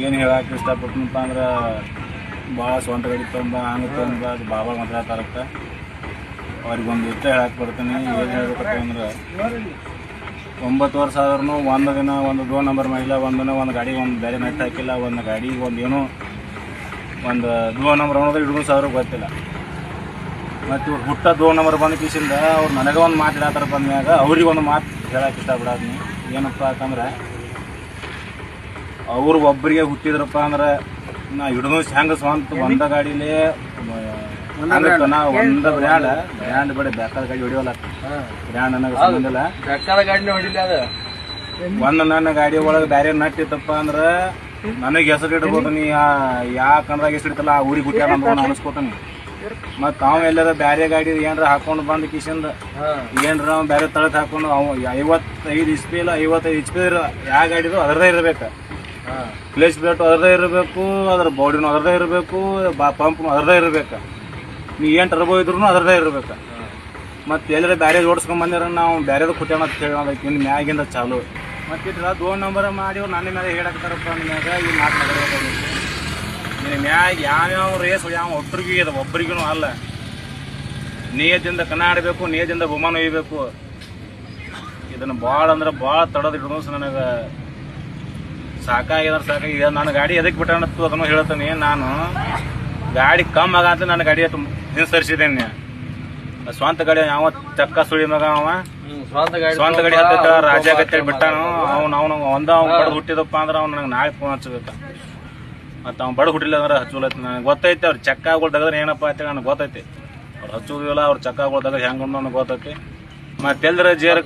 ಏನು ಹೇಳಕ್ಕೆ ಇಷ್ಟಪಡ್ತೀನಪ್ಪ ಅಂದ್ರೆ ಭಾಳ ಸ್ವಂತ ಗಾಡಿ ತೊಗೊಂಬ ಹಂಗೆ ತೊಗೊಂಬ ಅದು ಭಾಳ ಮಾತಾಡ್ತಾರಕ್ಕೆ ಅವ್ರಿಗೊಂದು ಇಷ್ಟ ಹೇಳಕ್ಕೆ ಬರ್ತೀನಿ. ಏನು ಹೇಳ್ಬೇಕಪ್ಪ ಅಂದ್ರೆ 9 ವರ್ಷ ಆದ್ರೂ ಒಂದು ದಿನ ಒಂದು 2 ನಂಬರ್ ಮಾಡಿಲ್ಲ, ಒಂದು ಗಾಡಿಗೆ ಒಂದು ಬೇರೆ ನೆಟ್ ಹಾಕಿಲ್ಲ, ಒಂದು ಗಾಡಿಗೆ ಒಂದು ಏನೋ ಒಂದು 2 ನಂಬರ್ ಅನ್ನೋದು ಹಿಡಿದು ಸಾವಿರ ಗೊತ್ತಿಲ್ಲ. ಮತ್ತು ಇವ್ರು ಹುಟ್ಟ 2 ನಂಬರ್ ಬಂದ ಕಿಸಿಂದ ಅವ್ರು ನನಗೆ ಒಂದು ಮಾತು ಹೇಳತ್ತಾರ ಬಂದ್ಮ್ಯಾಗ ಅವ್ರಿಗೆ ಒಂದು ಮಾತು ಹೇಳಕ್ಕೆ ಇಷ್ಟಪಡೋದ್ನಿ. ಏನಪ್ಪ ಅಂತಂದ್ರೆ ಅವ್ರು ಒಬ್ಬರಿಗೆ ಹುಟ್ಟಿದ್ರಪ್ಪ ಅಂದ್ರೆ ನಾ ಹಿಡಿದು ಹೆಂಗೆ ಸ್ವಂತ ಒಂದ ಗಾಡೀಲಿ ನಾ ಒಂದು ಬ್ರ್ಯಾಂಡ್ ಬೇಡ ಬೇಕಾದ ಗಾಡಿ ಹೊಡಿವಲ್ಲ, ಬ್ರ್ಯಾಂಡ್ ನನಗೆ ಸಂಬಂಧಿಲ್ಲ. ಒಂದು ನನ್ನ ಗಾಡಿ ಒಳಗೆ ಬೇರೆ ನಟ್ಟಿತ್ತಪ್ಪ ಅಂದ್ರೆ ನನಗೆ ಹೆಸರು ಇಡ್ಬೋದು. ನೀ ಯಾವ ಕನ್ನಡದಾಗ ಹೆಸರು ಇಡ್ತಲ್ಲ ಆ ಊರಿಗೆ ಹುಟ್ಟ್ಯಾರ ಅಂತ ಅನಿಸ್ಕೋತಾನೆ. ಮತ್ತು ಅವ ಎಲ್ಲದ ಬೇರೆ ಗಾಡಿ ಏನಾರ ಹಾಕೊಂಡು ಬಂದು ಕಿಶಿಂದ ಏನಾರ ಅವ್ನು ಬೇರೆ ತಳಕ್ಕೆ ಹಾಕೊಂಡು ಅವ 55 HP ಇಲ್ಲ 55 HP ಯಾವ ಗಾಡಿದು ಅದರದೇ ಇರಬೇಕು, ಕ್ಲೇಚ್ ಪ್ಲೇಟು ಅದರದೇ ಇರಬೇಕು, ಅದ್ರ ಬಾಡಿನೂ ಅದರದೇ ಇರಬೇಕು, ಪಂಪ್ನು ಅದರದೇ ಇರಬೇಕು, ನೀ ಏನು ಟರ್ಬೋ ಇದ್ರೂ ಅದರದೇ ಇರಬೇಕು. ಮತ್ತು ಎಲ್ಲರ ಬೇರೆ ಜೋಡಿಸ್ಕೊಂಬಂದಿರ ನಾವು ಬೇರೆದು ಕುಟ್ಯಾಣ ಅಂತ ಹೇಳಿ ಅದಕ್ಕೆ ಇನ್ನು ಮ್ಯಾಗಿಂದ ಚಾಲು. ಮತ್ತು ಇಟ್ರ 2 ನಂಬರ್ ಮಾಡಿ ಅವ್ರು ನನ್ನ ಮೇಲೆ ಹೇಳಕ್ತಾರಪ್ಪ ಅಂದ್ಮ್ಯಾಗ ಈ ಮಾತು ಮಾತಾಡಬೇಕಾಗಿತ್ತು. ನೀನು ಮ್ಯಾಗ ಯಾವ್ಯಾವ ರೇಸ್ ಯಾವ ಒಬ್ಬರಿಗೂ ಇದೆ, ಒಬ್ಬರಿಗೂ ಅಲ್ಲ. ನೇಯದಿಂದ ಕಣ ಆಡಬೇಕು, ನೇಯದಿಂದ ಬಹುಮಾನ ಒಯ್ಯಬೇಕು. ಇದನ್ನು ಭಾಳ ಅಂದ್ರೆ ಭಾಳ ತಡೋದು ಹಿಡಿದು ನನಗೆ ಸಾಕಾಗಿದೆ. ನನ್ನ ಗಾಡಿ ಎದಕ್ಕೆ ಬಿಟ್ಟಣತ್ತು ಅದನ್ನು ಹೇಳ್ತಾನೆ. ನಾನು ಗಾಡಿ ಕಮ್ಮಿ ಆಗಂತ ನನ್ನ ಗಾಡಿ ಹಿಂಸರಿಸಿದ್ದೇನೆ. ಸ್ವಂತ ಗಾಡಿ ಯಾವ ಚಕ್ಕ ಸುಳಿ ಮಗ ಅವ ಸ್ವಂತ ಗಾಡಿ ಹತ್ತ ರಾಜ ಆಗತ್ತೇಳಿ ಬಿಟ್ಟಾನು. ಅವನು ಬಡದು ಹುಟ್ಟಿದಪ್ಪ ಅಂದ್ರೆ ಅವ್ನು ನನಗೆ ನಾಳೆ ಫೋನ್ ಹಚ್ಚಬೇಕು. ಮತ್ತು ಅವ್ನು ಬಡ ಹುಟ್ಟಿಲ್ಲ ಅಂದ್ರೆ ಹಚ್ಚೋಲೈತಿ. ನನಗೆ ಗೊತ್ತೈತೆ ಅವ್ರು ಚಕ್ಕ ಆಗೋಲ್ದಾಗದ್ರೆ ಏನಪ್ಪ ಅಂತೇಳಿ ನನಗೆ ಗೊತ್ತೈತಿ. ಅವ್ರು ಹಚ್ಚೋದಿಲ್ಲ, ಅವ್ರು ಚಕ್ಕ ಆಗೋಲ್ದಾಗ ಹೆಂಗೆ ನನಗೆ ಗೊತ್ತೈತಿ. ಮತ್ತು ಎಲ್ಲರ ಜೇರ್